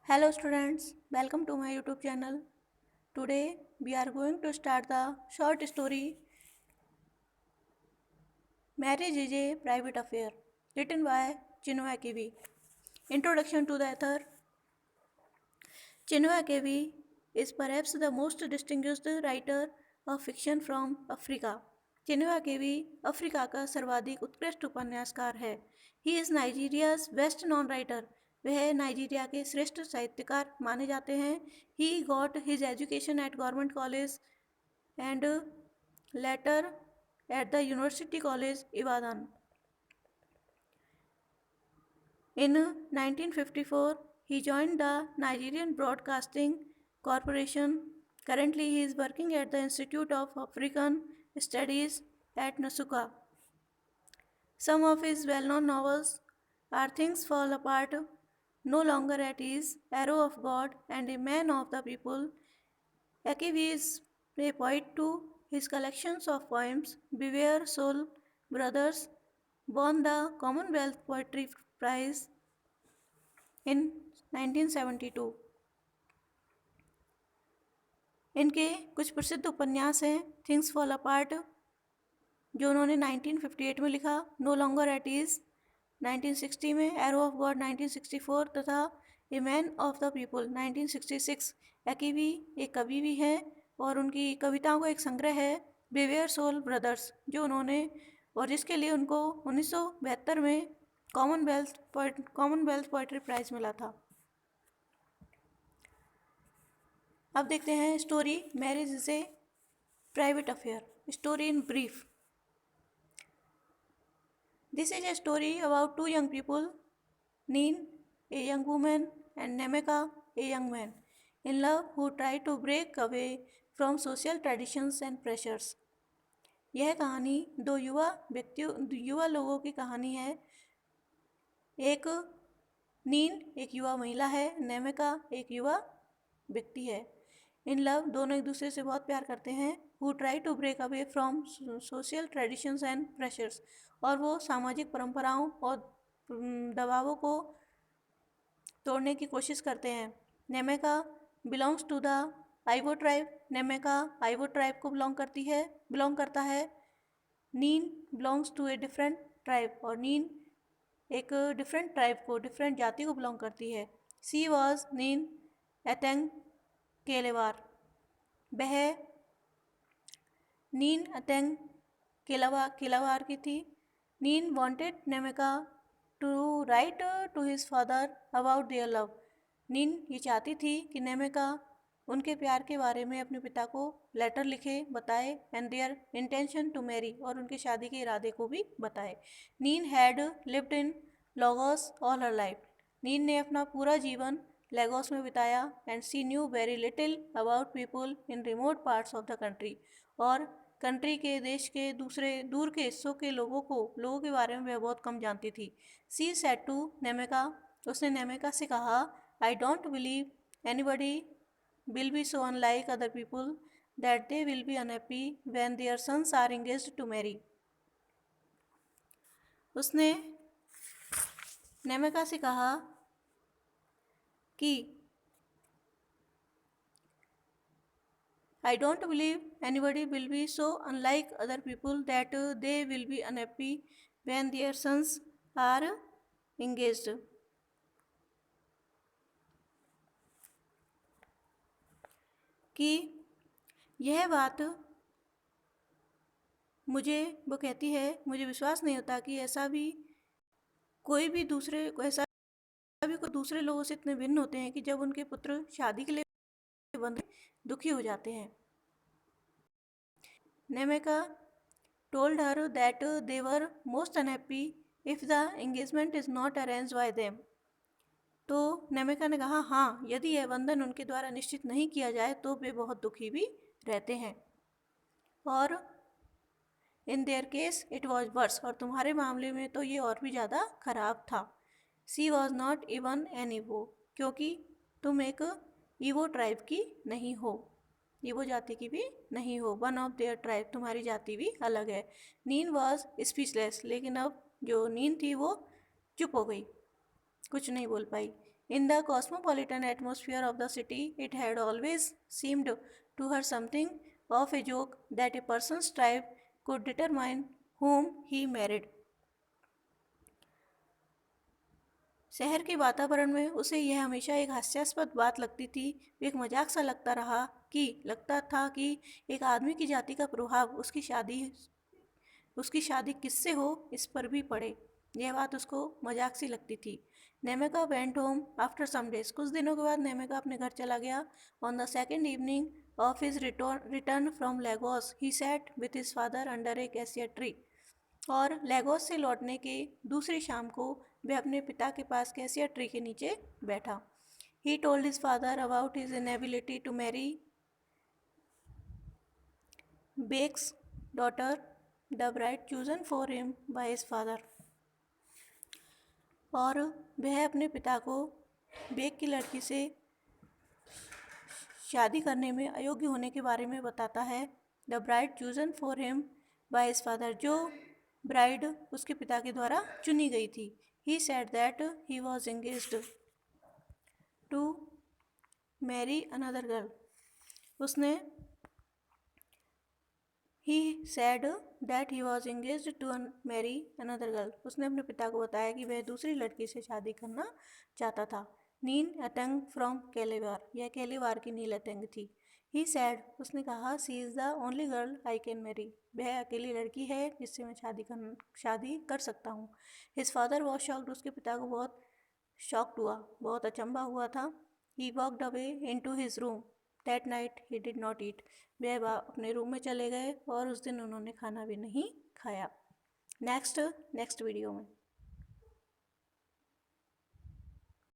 Hello students, welcome to my YouTube channel. Today we are going to start the short story Marriage is a Private Affair, written by Chinua Achebe. Introduction to the author. Chinua Achebe is perhaps the most distinguished writer of fiction from Africa. Chinua Achebe Africa का सर्वाधिक उत्कृष्ट उपन्यासकार है. He is Nigeria's best known writer. वह Nigeria के श्रेष्ठ साहित्यकार माने जाते हैं. He got his education at Government College and later at the University College Ibadan. In 1954, he joined the Nigerian Broadcasting Corporation. Currently, he is working at the Institute of African Studies at Nsukka. Some of his well-known novels are Things Fall Apart, No Longer at Ease, Arrow of God, and A Man of the People. Achebe is a poet too. His collections of poems, Beware Soul Brothers, won the Commonwealth Poetry Prize in 1972. इनके कुछ प्रसिद्ध उपन्यास हैं. Things fall apart जो उन्होंने 1958 में लिखा, no longer at ease 1960 में, एरो ऑफ गॉड 1964 तथा a man of the people 1966. एकीवी एक कवि भी हैं और उनकी कविताओं का एक संग्रह है बिवेयर सोल ब्रदर्स जो उन्होंने और जिसके लिए उनको 1972 में कॉमनवेल्थ पोएट्री प्राइज़ मिला था. अब देखते हैं story marriage is a private affair. Story in brief. This is a story about two young people, Neen, a young woman, and Nemeka, a young man, in love who try to break away from social traditions and pressures. यह कहानी दो युवा लोगों की कहानी है. एक नीन एक युवा महिला है, नेमिका एक युवा व्यक्ति है. इन लव दोनों एक दूसरे से बहुत प्यार करते हैं. Who try to break away from social traditions and pressures और वो सामाजिक परंपराओं और दबावों को तोड़ने की कोशिश करते हैं. Nnaemeka belongs to the Ibo tribe. Nnaemeka Ibo tribe को बिलोंग करता है. Nene belongs to a different tribe और नीन एक डिफरेंट ट्राइब को डिफरेंट जाति को बिलोंग करती है. सी वॉज नीन एतेंग केलेवार. वह नीन एतेंग केलावार की थी. Nene wanted Nnaemeka to write to his father about their love. Nene ये चाहती थी कि नेमिका उनके प्यार के बारे में अपने पिता को लेटर लिखे, बताए and their intention to marry और उनकी शादी के इरादे को भी बताए. Nene had lived in Lagos all her life. Nene ने अपना पूरा जीवन लेगोस में बिताया and she knew very little about people in remote parts of the country. और कंट्री के देश के दूर के हिस्सों के लोगों के बारे में वह बहुत कम जानती थी. She said to Nnaemeka. उसने नेमिका से कहा, I don't believe anybody will be so unlike other people that they will be unhappy when their sons are engaged to marry. उसने नेमिका से कहा कि I don't believe anybody will be so unlike other people that they will be unhappy when their sons are engaged. कि यह बात वो कहती है, मुझे विश्वास नहीं होता कि ऐसा भी कोई दूसरे लोगों से इतने भिन्न होते हैं कि जब उनके पुत्र शादी के लिए बंधे दुखी हो जाते हैं. नेमिका told her that they were most unhappy if the engagement is not arranged by them. तो नेमिका ने कहा, हाँ, यदि यह बंधन उनके द्वारा निश्चित नहीं किया जाए तो वे बहुत दुखी भी रहते हैं. और in their case it was worse. और तुम्हारे मामले में तो ये और भी ज़्यादा खराब था. She was not even an Ibo. क्योंकि तुम एक ईवो ट्राइब की नहीं हो, ईवो जाति की भी नहीं हो. वन ऑफ देयर ट्राइब, तुम्हारी जाति भी अलग है. नीन वॉज स्पीचलेस. लेकिन अब जो नीन थी वो चुप हो गई, कुछ नहीं बोल पाई. In the cosmopolitan atmosphere of the city, it had always seemed to her something of a joke that a person's tribe could determine whom he married. शहर के वातावरण में उसे यह हमेशा एक हास्यास्पद बात लगती थी। एक मजाक सा लगता था कि एक आदमी की जाति का प्रभाव उसकी शादी किससे हो इस पर भी पड़े। यह बात उसको मजाक सी लगती थी। Nnaemeka went home after some days. कुछ दिनों के बाद नेमेका अपने घर चला गया। On the second evening of his return from Lagos he sat with his father under a cassia tree. और लेगोस से लौटने के दूसरी शाम को वह अपने पिता के पास कैसिया ट्री के नीचे बैठा। He told his father about his inability to marry Nweke's daughter, the bride chosen for him by his father. और वह अपने पिता को बेक की लड़की से शादी करने में अयोग्य होने के बारे में बताता है। The bride chosen for him by his father, जो ब्राइड उसके पिता के द्वारा चुनी गई थी। He said that he was engaged to marry another girl. He said that he was engaged to marry another girl. उसने अपने पिता को बताया कि वह दूसरी लड़की से शादी करना चाहता था। नीन अतंग फ्रॉम केलेवार, यह केलेवार की नील अतंग थी। He said, उसने कहा, she is the only girl I can marry, वह अकेली लड़की है जिससे मैं शादी कर सकता हूँ। His father was shocked, उसके पिता को बहुत शॉक्ड हुआ, बहुत अचंभा हुआ था। He walked away into his room. That night he did not eat. वह अपने रूम में चले गए और उस दिन उन्होंने खाना भी नहीं खाया। नेक्स्ट वीडियो में।